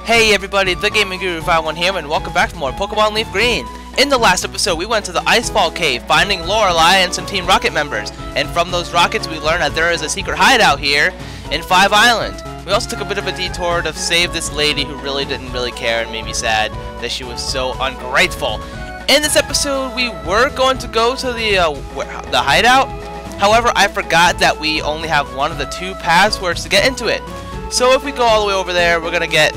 Hey everybody, the Gaming Guru 51 here, and welcome back for more Pokemon Leaf Green. In the last episode, we went to the Icefall Cave, finding Lorelei and some Team Rocket members. And from those rockets, we learned that there is a secret hideout here in 5 Island. We also took a bit of a detour to save this lady who really didn't care and made me sad that she was so ungrateful. In this episode, we were going to go to the hideout. However, I forgot that we only have one of the 2 passwords to get into it. So if we go all the way over there, we're gonna get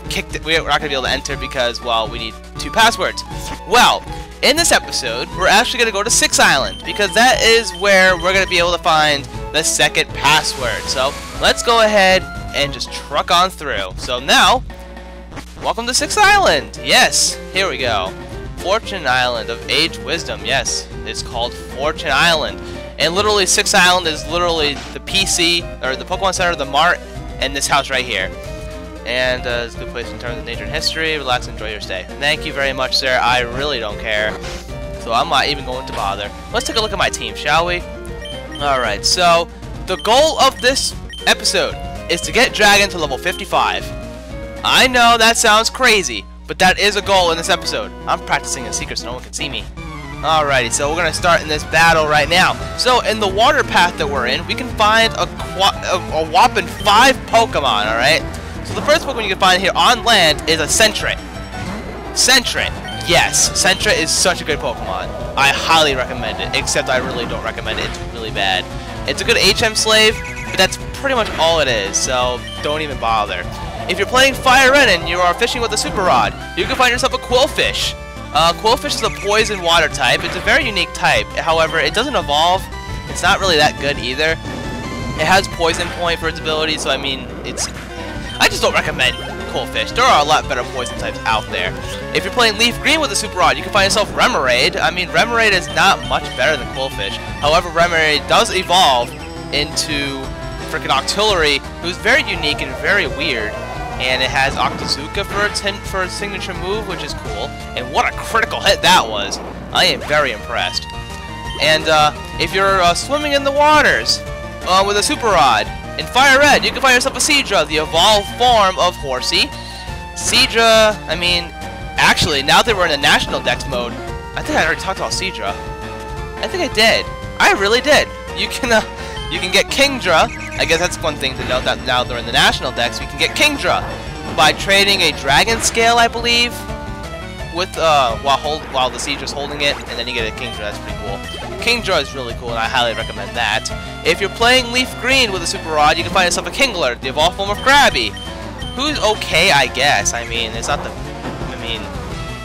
kicked. We're not gonna be able to enter because, well, we need 2 passwords. Well, in this episode, we're actually gonna go to 6 Island because that is where we're gonna be able to find the 2nd password. So let's go ahead and just truck on through. So now, welcome to 6 Island. Yes, here we go. Fortune Island of Age Wisdom. Yes, it's called Fortune Island. And literally 6 Island is literally the PC, or the Pokemon Center, the Mart, and this house right here. And it's a good place in terms of nature and history. Relax and enjoy your stay. Thank you very much, sir. I really don't care. So I'm not even going to bother. Let's take a look at my team, shall we? Alright, so the goal of this episode is to get Dragon to level 55. I know that sounds crazy, but that is a goal in this episode. I'm practicing in secret so no one can see me. Alrighty, so we're going to start in this battle right now. So, in the water path that we're in, we can find a whopping 5 Pokemon, alright? So the first Pokemon you can find here on land is a Sentret. Sentret. Yes, Sentret is such a good Pokemon. I highly recommend it, except I really don't recommend it. It's really bad. It's a good HM slave, but that's pretty much all it is, so don't even bother. If you're playing Fire Red and you are fishing with a Super Rod, you can find yourself a Quillfish. Quillfish is a poison water type. It's a very unique type. However, it doesn't evolve. It's not really that good either. It has poison point for its ability, so I mean, I just don't recommend Quillfish. There are a lot better poison types out there. If you're playing Leaf Green with a Super Rod, you can find yourself Remoraid. I mean, Remoraid is not much better than Quillfish. However, Remoraid does evolve into freaking Octillery, who's very unique and very weird. And it has Octazooka for its signature move, which is cool. And what a critical hit that was! I am very impressed. And if you're swimming in the waters with a Super Rod in Fire Red, you can find yourself a Seadra, the evolved form of Horsey. Seadra, I mean, actually, now that we're in the National Dex mode, I think I already talked about Seadra. I think I did. I really did. You can get Kingdra. I guess that's one thing to note, that now they're in the National Dex, we can get Kingdra by trading a Dragon Scale, I believe, with while the Seadra's holding it, and then you get a Kingdra. That's pretty cool. Kingdra is really cool, and I highly recommend that. If you're playing Leaf Green with a Super Rod, you can find yourself a Kingler, the evolved form of Krabby, who's okay, I guess. I mean, it's not the. I mean,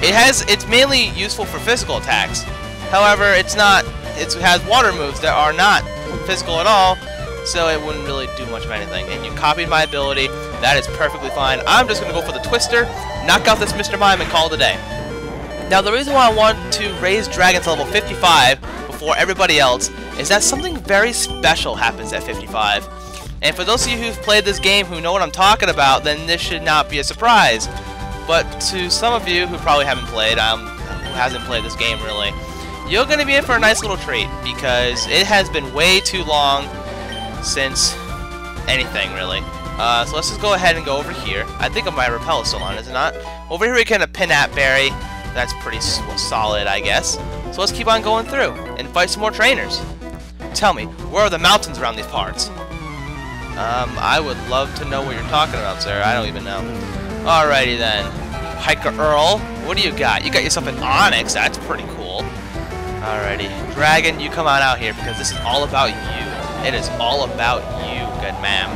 it's mainly useful for physical attacks. However, it's not. It has water moves that are not physical at all, so it wouldn't really do much of anything. And you copied my ability. That is perfectly fine. I'm just going to go for the Twister, knock out this Mr. Mime, and call it a day. Now, the reason why I want to raise Dragon to level 55 before everybody else is that something very special happens at 55. And for those of you who've played this game who know what I'm talking about, then this should not be a surprise. But to some of you who probably haven't played, who hasn't played this game really, you're going to be in for a nice little treat, because it has been way too long since anything, really. So let's just go ahead and go over here. I think my repel is still on, is it not? Over here we can get a Pinat Berry. That's pretty solid, I guess. So let's keep on going through and fight some more trainers. Tell me, where are the mountains around these parts? I would love to know what you're talking about, sir. I don't even know. Alrighty then. Hiker Earl, what do you got? You got yourself an Onyx. That's pretty cool. Alrighty. Dragon, you come on out here because this is all about you. It is all about you, good ma'am.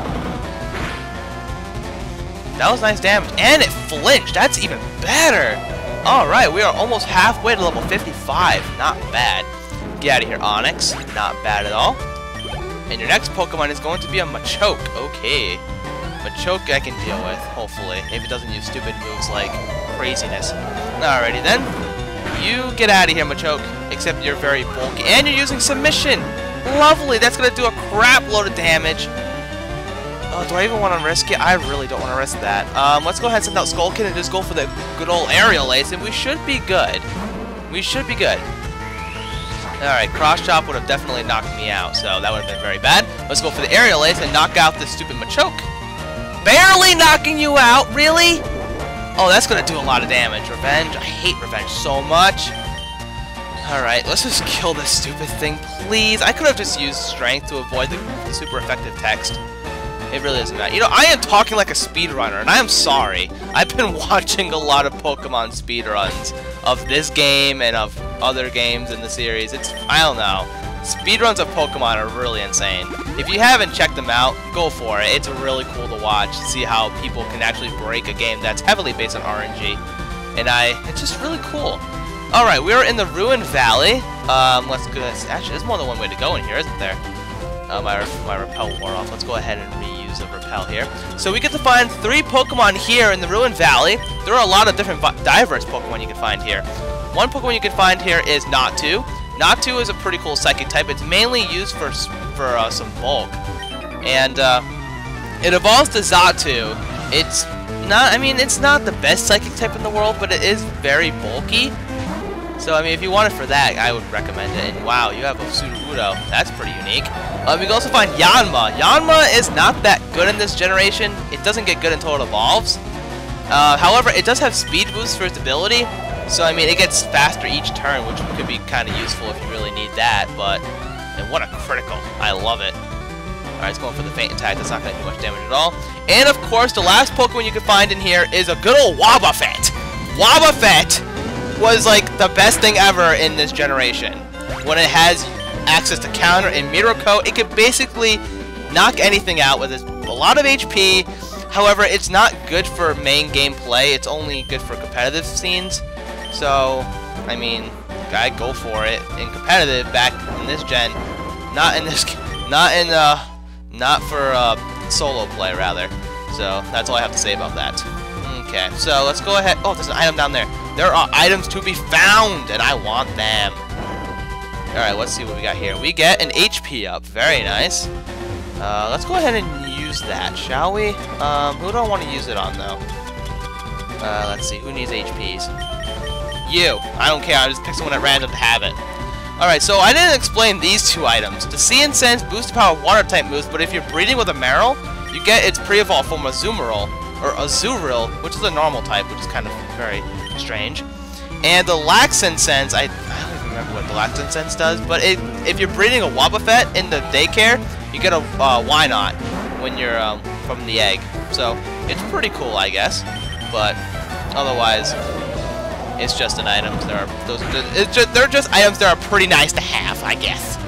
That was nice damage. And it flinched. That's even better. Alright, we are almost halfway to level 55. Not bad. Get out of here, Onyx. Not bad at all. And your next Pokemon is going to be a Machoke. Okay. Machoke I can deal with, hopefully, if it doesn't use stupid moves like craziness. Alrighty then. You get out of here, Machoke. Except you're very bulky. And you're using Submission! Lovely! That's gonna do a crap load of damage. Oh, do I even want to risk it? I really don't want to risk that. Let's go ahead and send out Skullkin and just go for the good old Aerial Ace, and we should be good. We should be good. Alright, Cross Chop would have definitely knocked me out, so that would have been very bad. Let's go for the Aerial Ace and knock out this stupid Machoke. Barely knocking you out? Really? Oh, that's gonna do a lot of damage. Revenge. I hate revenge so much. Alright, let's just kill this stupid thing, please. I could have just used strength to avoid the super effective text. It really doesn't matter. You know, I am talking like a speedrunner, and I am sorry. I've been watching a lot of Pokemon speedruns of this game and of other games in the series. I don't know. Speedruns of Pokemon are really insane. If you haven't checked them out, go for it. It's really cool to watch, to see how people can actually break a game that's heavily based on RNG. And it's just really cool. Alright, we are in the Ruined Valley. Let's go. Actually, there's more than one way to go in here, isn't there? My repel wore off. Let's go ahead and reuse the repel here. So we get to find 3 Pokemon here in the Ruined Valley. There are a lot of different diverse Pokemon you can find here. One Pokemon you can find here is Natu. Natu is a pretty cool psychic type. It's mainly used for some bulk, and it evolves to Xatu. It's not the best psychic type in the world, but it is very bulky. So I mean, if you want it for that, I would recommend it. And wow, you have a Sudowoodo. That's pretty unique. You can also find Yanma. Yanma is not that good in this generation. It doesn't get good until it evolves. However, it does have speed boosts for its ability. So, I mean, it gets faster each turn, which could be kind of useful if you really need that, and what a critical. I love it. Alright, it's going for the Faint Attack. That's not going to do much damage at all. And, of course, the last Pokemon you can find in here is a good old Wobbuffet. Wobbuffet was, like, the best thing ever in this generation. When it has access to Counter and Miracle, it can basically knock anything out with a lot of HP. However, it's not good for main gameplay. It's only good for competitive scenes. So, I mean, I'd go for it in competitive back in this gen, not for solo play rather. So that's all I have to say about that. Okay, so let's go ahead. Oh, there's an item down there. There are items to be found, and I want them. All right, let's see what we got here. We get an HP up. Very nice. Let's go ahead and use that, shall we? Who do I want to use it on though? Let's see. Who needs HPs? You. I don't care. I just pick someone at random to have it. Alright, so I didn't explain these 2 items. The See and Sense boosts the power of water type moves, but if you're breeding with a Marill, you get its pre-evolved form Azumarill, or Azurill, which is a normal type, which is kind of very strange. And the Laxant Sense, I don't even remember what the Laxant Sense does, but if you're breeding a Wobbuffet in the daycare, you get a Wynot when you're from the egg. So it's pretty cool, I guess. But otherwise, it's just an item. They're just items that are pretty nice to have, I guess.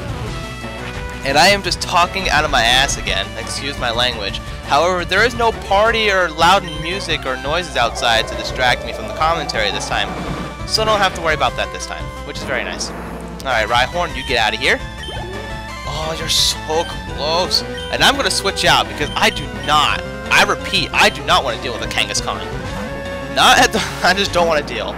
And I am just talking out of my ass again. Excuse my language. However, there is no party or loud music or noises outside to distract me from the commentary this time. So I don't have to worry about that this time, which is very nice. Alright, Rhyhorn, you get out of here. Oh, you're so close. And I'm going to switch out because I repeat, I do not want to deal with a Kangaskhan. I just don't want to deal.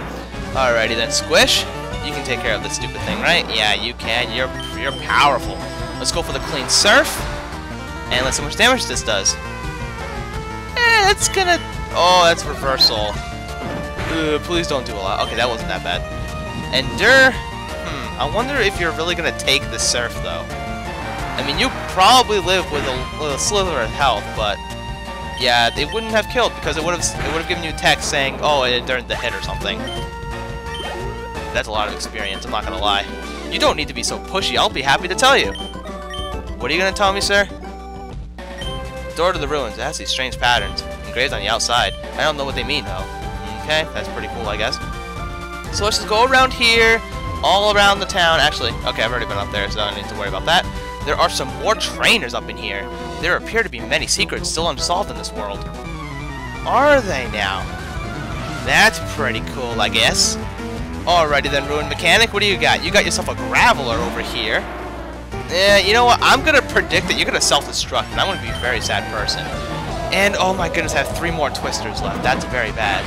Alrighty then, Squish. You can take care of this stupid thing, right? Yeah, you can. You're powerful. Let's go for the Clean Surf. And let's see how much damage this does. It's gonna... Oh, that's Reversal. Please don't do a lot. Okay, that wasn't that bad. Endure. I wonder if you're really gonna take the Surf, though. I mean, you probably live with a slither of health, but... Yeah, it wouldn't have killed because it would have given you text saying, "Oh, it endured the hit" or something. That's a lot of experience. I'm not gonna lie. You don't need to be so pushy. I'll be happy to tell you. What are you gonna tell me, sir? Door to the ruins. It has these strange patterns engraved on the outside. I don't know what they mean though. Okay, that's pretty cool, I guess. So let's just go around here, all around the town. Actually, okay, I've already been up there, so I don't need to worry about that. There are some more trainers up in here. There appear to be many secrets still unsolved in this world. Are they now? That's pretty cool, I guess. Alrighty then, Ruined Mechanic, what do you got? You got yourself a Graveler over here. You know what? I'm gonna predict that you're gonna self-destruct, and I'm gonna be a very sad person. And, oh my goodness, I have 3 more Twisters left. That's very bad.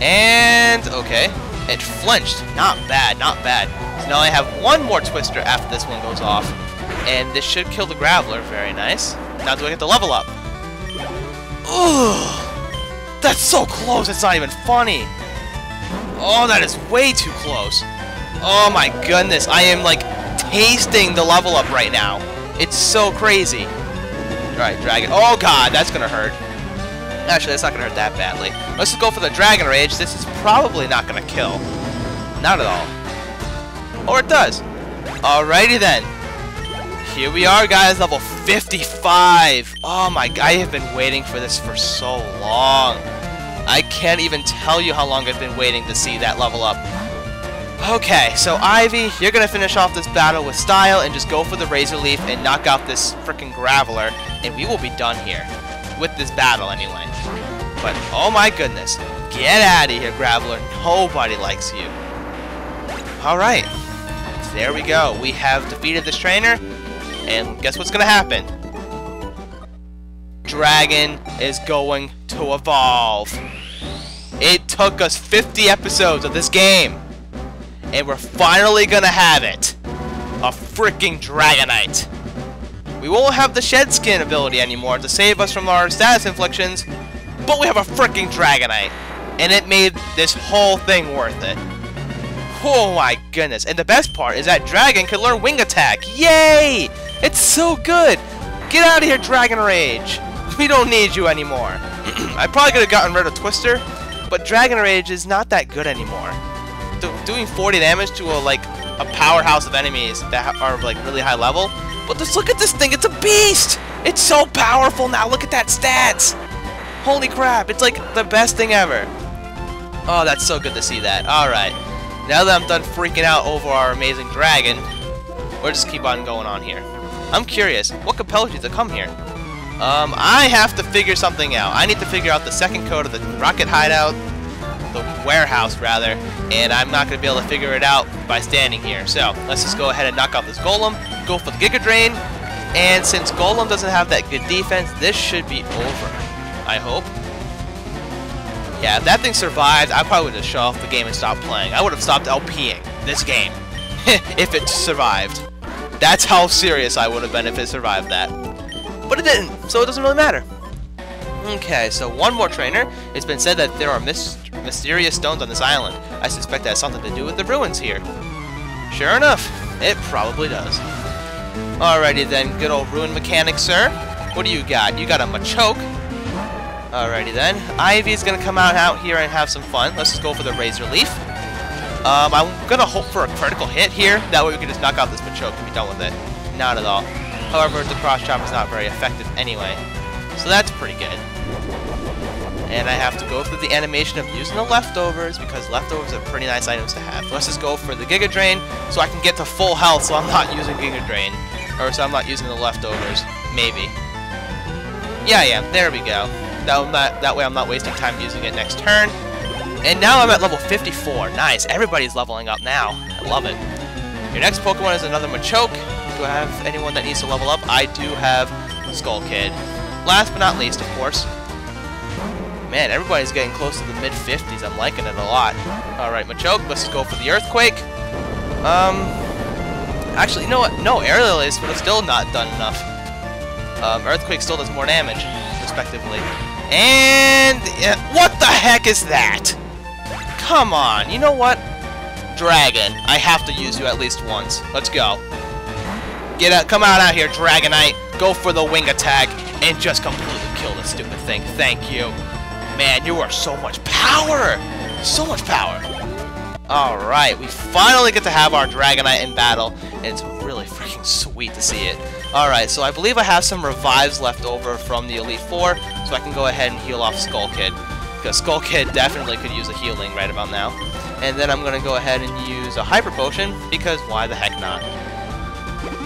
And, okay. It flinched. Not bad, not bad. So now I have 1 more Twister after this one goes off. And this should kill the Graveler. Very nice. Now do I get the level up? Ugh! That's so close, it's not even funny. Oh, that is way too close. Oh my goodness, I am like tasting the level up right now. It's so crazy. Alright, Dragon. Oh god, that's gonna hurt. Actually, that's not gonna hurt that badly. Let's just go for the Dragon Rage. This is probably not gonna kill. Not at all. Or it does. Alrighty then. Here we are, guys, level 55. Oh my god, I have been waiting for this for so long. I can't even tell you how long I've been waiting to see that level up. Okay, so Ivy, you're gonna finish off this battle with style and just go for the Razor Leaf and knock out this freaking Graveler, and we will be done here. With this battle, anyway. But, oh my goodness. Get out of here, Graveler. Nobody likes you. Alright. There we go. We have defeated this trainer. And guess what's gonna happen? Dragon is going to evolve. It took us 50 episodes of this game. And we're finally gonna have it. A freaking Dragonite. We won't have the Shed Skin ability anymore to save us from our status inflictions, but we have a freaking Dragonite, and it made this whole thing worth it. Oh my goodness, and the best part is that Dragon can learn Wing Attack. Yay! It's so good! Get out of here, Dragon Rage! We don't need you anymore. I probably could have gotten rid of Twister, but Dragon Rage is not that good anymore. Doing 40 damage to a powerhouse of enemies that are like really high level. But just look at this thing, it's a beast! It's so powerful now, look at that stats! Holy crap, it's like the best thing ever. Oh, that's so good to see that. Alright, now that I'm done freaking out over our amazing dragon, we'll just keep on going on here. I'm curious, what compels you to come here? I have to figure something out. I need to figure out the second code of the rocket hideout, the warehouse rather, and I'm not going to be able to figure it out by standing here. So, let's just go ahead and knock out this Golem, go for the Giga Drain, and since Golem doesn't have that good defense, this should be over, I hope. Yeah, if that thing survived, I probably would have shut off the game and stopped playing. I would have stopped LPing this game if it survived. That's how serious I would have been if it survived that. But it didn't, so it doesn't really matter. Okay, so one more trainer. It's been said that there are mysterious stones on this island. I suspect that has something to do with the ruins here. Sure enough, it probably does. Alrighty then, good old ruin mechanic, sir. What do you got? You got a Machoke. Alrighty then. Ivy's gonna come out here and have some fun. Let's just go for the Razor Leaf. I'm gonna hope for a critical hit here. That way we can just knock out this Machoke and be done with it. Not at all. However, the cross chop is not very effective anyway. So that's pretty good. And I have to go through the animation of using the leftovers because leftovers are pretty nice items to have. Let's just go for the Giga Drain so I can get to full health so I'm not using Giga Drain. Or so I'm not using the leftovers. Maybe. Yeah, there we go. That way I'm not wasting time using it next turn. And now I'm at level 54. Nice. Everybody's leveling up now. I love it. Your next Pokemon is another Machoke. Do I have anyone that needs to level up? I do have Skull Kid. Last but not least, of course. Man, everybody's getting close to the mid-50s. I'm liking it a lot. Alright, Machoke, let's just go for the Earthquake. Actually, you know what? No, Aerial Ace would have still not done enough. Earthquake still does more damage, respectively. And... what the heck is that? Come on, you know what? Dragon, I have to use you at least once. Let's go. Get out, come out here, Dragonite. Go for the Wing Attack and just completely kill this stupid thing. Thank you. Man, you are so much power! So much power! Alright, we finally get to have our Dragonite in battle, and it's really freaking sweet to see it. Alright, so I believe I have some revives left over from the Elite Four, so I can go ahead and heal off Skull Kid. Because Skull Kid definitely could use a healing right about now. And then I'm going to go ahead and use a Hyper Potion, because why the heck not?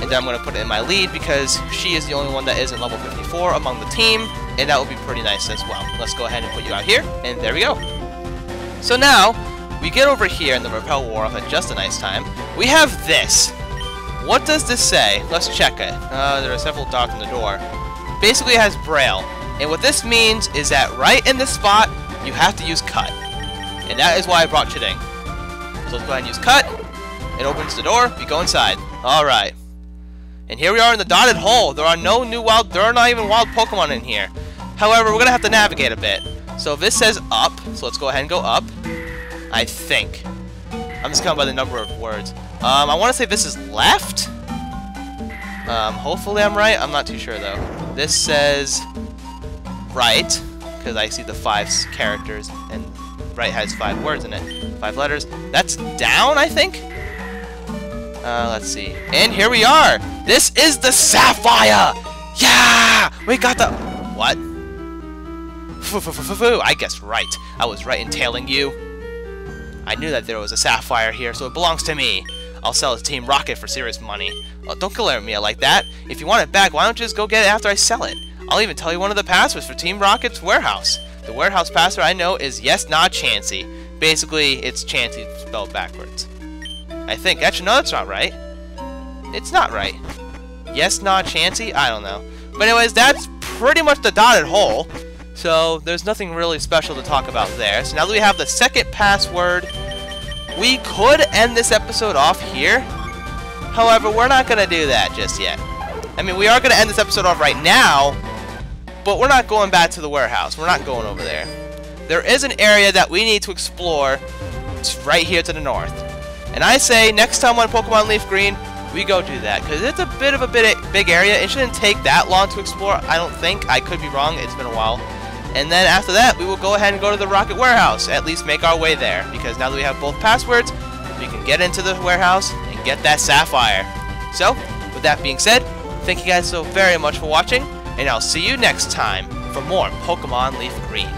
And then I'm going to put it in my lead, because she is the only one that isn't level 54 among the team, and that would be pretty nice as well. Let's go ahead and put you out here, and there we go. So now, we get over here in the Repel War at just a nice time. We have this. What does this say? Let's check it. There are several dots on the door. Basically it has Braille. And what this means is that right in this spot, you have to use Cut. And that is why I brought Chiding. So let's go ahead and use Cut. It opens the door, we go inside. Alright. And here we are in the dotted hole. There are no new wild, there are not even wild Pokemon in here. However, we're gonna have to navigate a bit. So this says up, so let's go ahead and go up. I think. I'm just going by the number of words. I want to say this is left. Hopefully I'm right. I'm not too sure though. This says right. because I see the 5 characters, and right has 5 words in it. 5 letters. That's down, I think? Let's see. And here we are! This is the sapphire! Yeah! We got the... What? I guessed right. I was right in tailing you. I knew that there was a sapphire here, so it belongs to me. I'll sell it to Team Rocket for serious money. Oh, don't glare at me like that. If you want it back, why don't you just go get it after I sell it? I'll even tell you one of the passwords for Team Rocket's warehouse. The warehouse password I know is yes, not Chansey. Basically, it's Chansey spelled backwards. I think. Actually, no, that's not right. It's not right. Yes, not Chansey? I don't know. But anyways, that's pretty much the dotted hole. So, there's nothing really special to talk about there. So now that we have the second password, we could end this episode off here. However, we're not going to do that just yet. I mean, we are going to end this episode off right now, but we're not going back to the warehouse. We're not going over there. There is an area that we need to explore. It's right here to the north. And I say, next time on Pokemon Leaf Green, we go do that, because it's a bit of a big area. It shouldn't take that long to explore, I don't think. I could be wrong. It's been a while. And then after that, we will go ahead and go to the Rocket Warehouse. At least make our way there. Because now that we have both passwords, we can get into the warehouse and get that sapphire. So, with that being said, thank you guys so very much for watching. And I'll see you next time for more Pokemon Leaf Green.